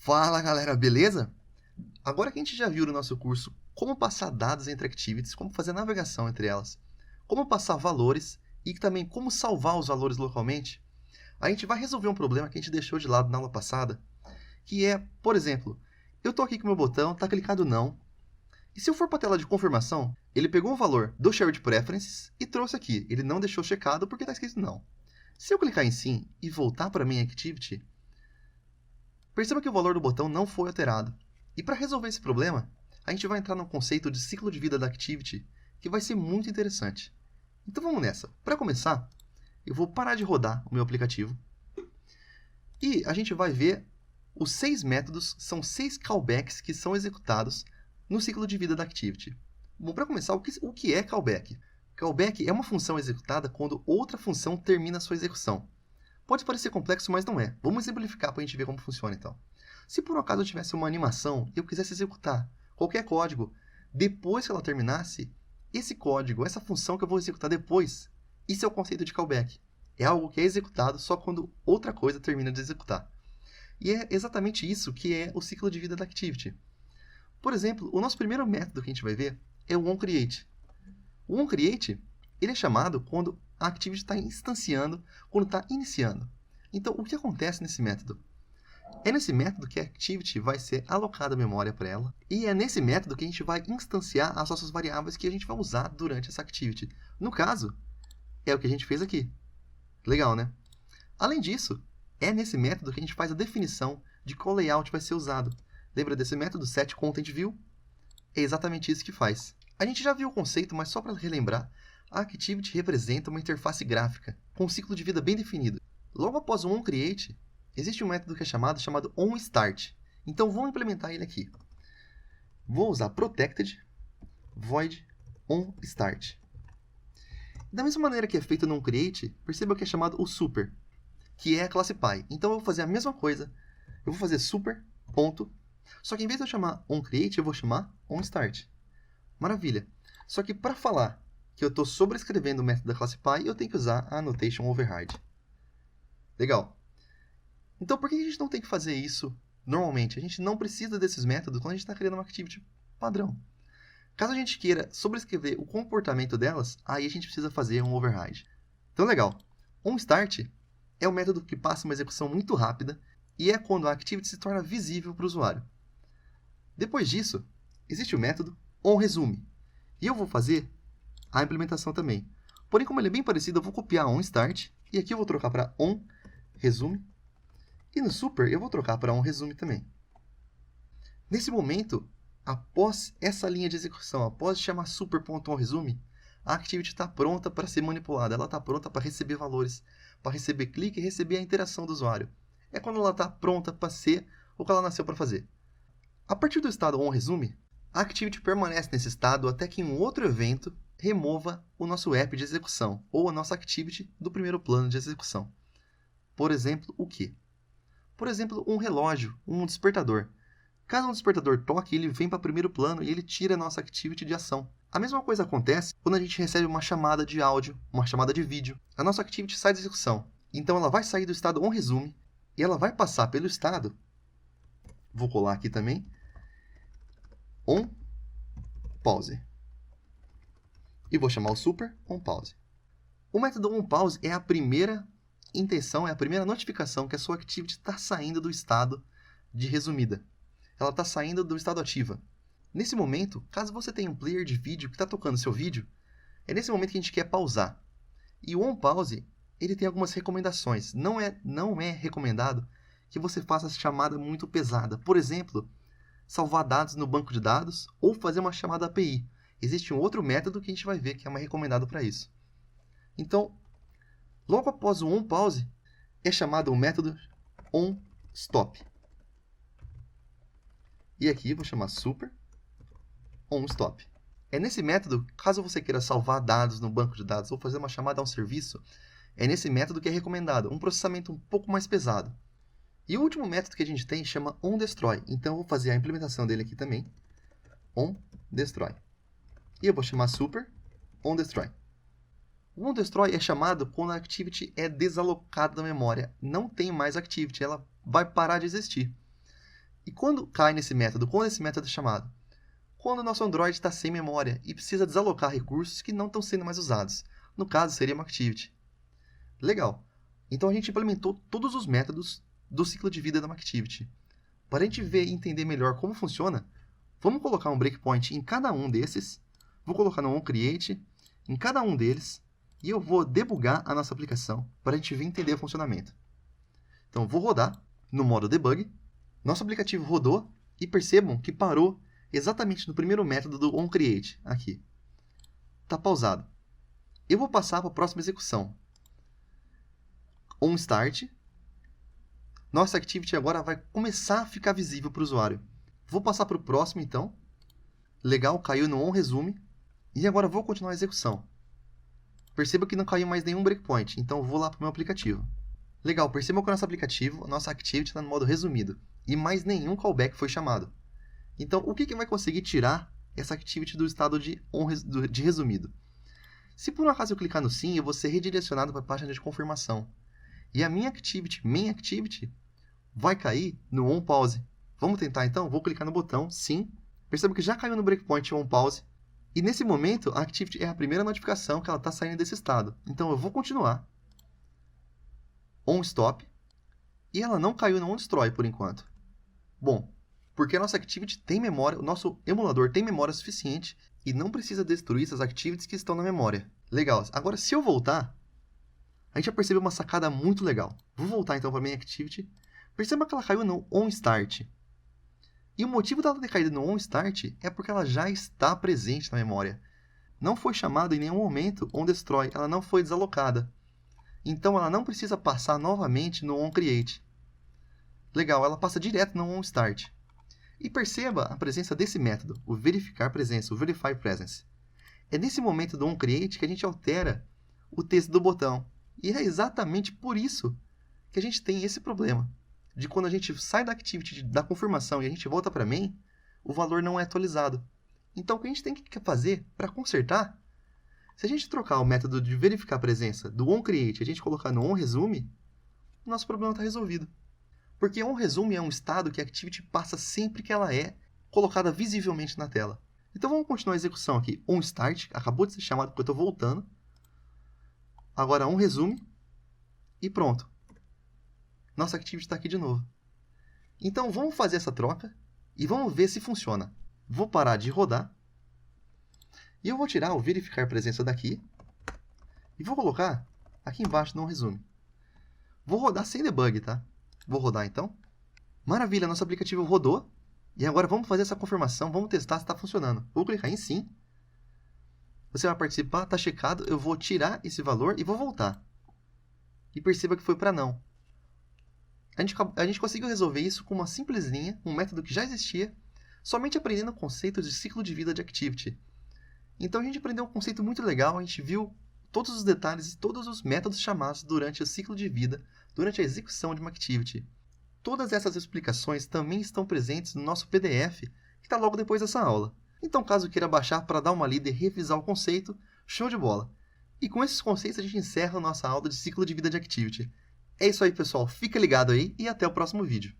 Fala galera, beleza? Agora que a gente já viu no nosso curso como passar dados entre activities, como fazer navegação entre elas, como passar valores e também como salvar os valores localmente, a gente vai resolver um problema que a gente deixou de lado na aula passada, que é, por exemplo, eu estou aqui com o meu botão, está clicado não, e se eu for para a tela de confirmação, ele pegou o valor do Shared Preferences e trouxe aqui, ele não deixou checado porque está escrito não. Se eu clicar em sim e voltar para a minha activity, perceba que o valor do botão não foi alterado. E para resolver esse problema, a gente vai entrar no conceito de ciclo de vida da Activity, que vai ser muito interessante. Então vamos nessa. Para começar, eu vou parar de rodar o meu aplicativo. E a gente vai ver os 6 métodos, são 6 callbacks que são executados no ciclo de vida da Activity. Bom, para começar, o que é callback? Callback é uma função executada quando outra função termina a sua execução. Pode parecer complexo, mas não é. Vamos exemplificar para a gente ver como funciona, então. Se por um acaso eu tivesse uma animação e eu quisesse executar qualquer código depois que ela terminasse, esse código, essa função que eu vou executar depois, isso é o conceito de callback. É algo que é executado só quando outra coisa termina de executar. E é exatamente isso que é o ciclo de vida da Activity. Por exemplo, o nosso primeiro método que a gente vai ver é o onCreate. O onCreate, ele é chamado quando a Activity está instanciando, quando está iniciando. Então, o que acontece nesse método? É nesse método que a Activity vai ser alocada memória para ela, e é nesse método que a gente vai instanciar as nossas variáveis que a gente vai usar durante essa Activity. No caso, é o que a gente fez aqui. Legal, né? Além disso, é nesse método que a gente faz a definição de qual layout vai ser usado. Lembra desse método setContentView? É exatamente isso que faz. A gente já viu o conceito, mas só para relembrar, a Activity representa uma interface gráfica, com um ciclo de vida bem definido. Logo após o onCreate, existe um método que é chamado onStart. Então, vou implementar ele aqui. Vou usar protected void onStart. Da mesma maneira que é feito no onCreate, perceba que é chamado o super, que é a classe Py. Então, eu vou fazer a mesma coisa. Eu vou fazer super, ponto. Só que em vez de eu chamar onCreate, eu vou chamar onStart. Maravilha. Só que para falar que eu estou sobrescrevendo o método da classe Py, eu tenho que usar a annotation override. Legal. Então, por que a gente não tem que fazer isso normalmente? A gente não precisa desses métodos quando a gente está criando uma activity padrão. Caso a gente queira sobrescrever o comportamento delas, aí a gente precisa fazer um override. Então, legal. OnStart é um método que passa uma execução muito rápida e é quando a activity se torna visível para o usuário. Depois disso, existe o método onResume. E eu vou fazer a implementação também. Porém, como ele é bem parecido, eu vou copiar onStart e aqui eu vou trocar para onResume. E no super, eu vou trocar para onResume também. Nesse momento, após essa linha de execução, após chamar super.onResume, a Activity está pronta para ser manipulada. Ela está pronta para receber valores, para receber clique e receber a interação do usuário. É quando ela está pronta para ser o que ela nasceu para fazer. A partir do estado onResume, a Activity permanece nesse estado até que um outro evento remova o nosso app de execução, ou a nossa Activity do primeiro plano de execução. Por exemplo, o quê? Por exemplo, um relógio, um despertador. Caso um despertador toque, ele vem para o primeiro plano e ele tira a nossa Activity de ação. A mesma coisa acontece quando a gente recebe uma chamada de áudio, uma chamada de vídeo. A nossa Activity sai da execução. Então ela vai sair do estado onResume e ela vai passar pelo estado, vou colar aqui também, onPause. E vou chamar o super onPause. O método onPause é a primeira intenção, é a primeira notificação que a sua Activity está saindo do estado de resumida. Ela está saindo do estado ativa. Nesse momento, caso você tenha um player de vídeo que está tocando seu vídeo, é nesse momento que a gente quer pausar. E o onPause, ele tem algumas recomendações. Não é recomendado que você faça essa chamada muito pesada. Por exemplo, salvar dados no banco de dados ou fazer uma chamada API. Existe um outro método que a gente vai ver que é mais recomendado para isso. Então, logo após o onPause, é chamado o método onStop. E aqui vou chamar super onStop. É nesse método, caso você queira salvar dados no banco de dados ou fazer uma chamada a um serviço, é nesse método que é recomendado um processamento um pouco mais pesado. E o último método que a gente tem chama onDestroy. Então eu vou fazer a implementação dele aqui também. onDestroy. E eu vou chamar super onDestroy. O onDestroy é chamado quando a Activity é desalocada da memória. Não tem mais Activity, ela vai parar de existir. E quando cai nesse método? Quando esse método é chamado? Quando o nosso Android está sem memória e precisa desalocar recursos que não estão sendo mais usados. No caso, seria uma activity. Legal. Então a gente implementou todos os métodos do ciclo de vida da activity. Para a gente ver e entender melhor como funciona, vamos colocar um breakpoint em cada um desses. Vou colocar no onCreate em cada um deles e eu vou debugar a nossa aplicação para a gente ver e entender o funcionamento. Então vou rodar no modo debug. Nosso aplicativo rodou e percebam que parou exatamente no primeiro método do onCreate, aqui. Está pausado. Eu vou passar para a próxima execução. OnStart. Nossa activity agora vai começar a ficar visível para o usuário. Vou passar para o próximo, então. Legal, caiu no onResume. E agora vou continuar a execução. Perceba que não caiu mais nenhum breakpoint, então vou lá para o meu aplicativo. Legal, percebam que o nosso aplicativo, a nossa activity está no modo resumido. E mais nenhum callback foi chamado. Então, o que vai conseguir tirar essa activity do estado de resumido? Se por um acaso eu clicar no sim, eu vou ser redirecionado para a página de confirmação. E a minha activity, main activity, vai cair no onPause. Vamos tentar então? Vou clicar no botão sim. Perceba que já caiu no breakpoint onPause. E nesse momento, a activity é a primeira notificação que ela está saindo desse estado. Então eu vou continuar. OnStop. E ela não caiu no onDestroy por enquanto. Bom, porque a nossa activity tem memória, o nosso emulador tem memória suficiente e não precisa destruir essas activities que estão na memória. Legal. Agora, se eu voltar, a gente já percebeu uma sacada muito legal. Vou voltar então para a minha activity. Perceba que ela caiu no onStart. E o motivo dela ter caído no onStart é porque ela já está presente na memória. Não foi chamada em nenhum momento onDestroy, ela não foi desalocada. Então ela não precisa passar novamente no onCreate. Legal, ela passa direto no onStart. E perceba a presença desse método, o verificar presença, o verify presence. É nesse momento do onCreate que a gente altera o texto do botão. E é exatamente por isso que a gente tem esse problema. De quando a gente sai da activity da confirmação e a gente volta para main, o valor não é atualizado. Então o que a gente tem que fazer para consertar, se a gente trocar o método de verificar presença do onCreate e a gente colocar no onResume, o nosso problema está resolvido. Porque onResume é um estado que a activity passa sempre que ela é colocada visivelmente na tela. Então vamos continuar a execução aqui. OnStart, acabou de ser chamado porque eu estou voltando. Agora onResume e pronto. Nossa activity está aqui de novo. Então vamos fazer essa troca e vamos ver se funciona. Vou parar de rodar. E eu vou tirar o verificar presença daqui. E vou colocar aqui embaixo no onResume. Vou rodar sem debug, tá? Vou rodar então. Maravilha, nosso aplicativo rodou. E agora vamos fazer essa confirmação, vamos testar se está funcionando. Vou clicar em sim. Você vai participar, está checado. Eu vou tirar esse valor e vou voltar. E perceba que foi para não. A gente conseguiu resolver isso com uma simples linha, um método que já existia, somente aprendendo o conceito de ciclo de vida de activity. Então a gente aprendeu um conceito muito legal, a gente viu todos os detalhes e todos os métodos chamados durante o ciclo de vida, durante a execução de uma activity. Todas essas explicações também estão presentes no nosso PDF, que está logo depois dessa aula. Então, caso queira baixar para dar uma lida e revisar o conceito, show de bola! E com esses conceitos a gente encerra a nossa aula de ciclo de vida de activity. É isso aí, pessoal. Fica ligado aí e até o próximo vídeo.